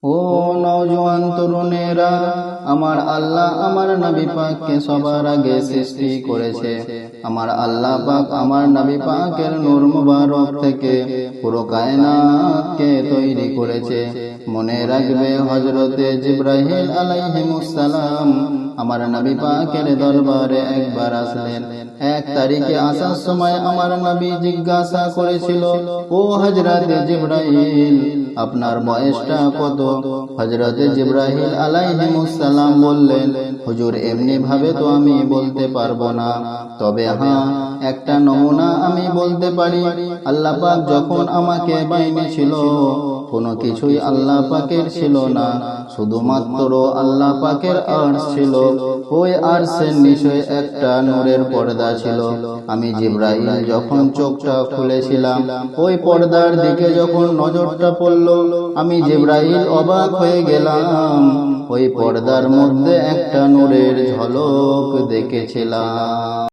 ও নওজোয়ান তরুণেরা, আমার আল্লাহ আমার নবী পাককে সবার আগে সৃষ্টি করেছে। আমার আল্লাহ পাক আমার নবী পাকের নূর মুবারক থেকে পুরো কায়নাতকে তৈরি করেছে। মনে রাখবে হযরতে জিবরাইল আলাইহিস সালাম আমার নবী পাকের দরবারে একবার আসলেন। এক তারিখে আসার সময় আমার নবী জিজ্ঞাসা করেছিল, ও হযরতে জিবরাইল, আপনার বয়সটা কত? হযরতে জিবরাইল আলাইহিস সালাম বললেন, হুজুর এমনি ভাবে তো আমি বলতে পারবো না, তবে হ্যাঁ একটা নমুনা আমি বলতে পারি। আল্লাহ পাক যখন আমাকে বানিয়েছিল কোনো কিছুই আল্লাহ পাকের ছিল না, শুধুমাত্র আল্লাহ পাকের আরশ ছিল। ওই আরশের নিচে একটা নূরের পর্দা ছিল। আমি জিবরাইল যখন চোখটা খুলেছিলাম, ওই পর্দার দিকে যখন নজরটা পড়ল, আমি জিবরাইল অবাক হয়ে গেলাম। ওই পর্দার মধ্যে একটা নূরের ঝলক দেখেছিলাম।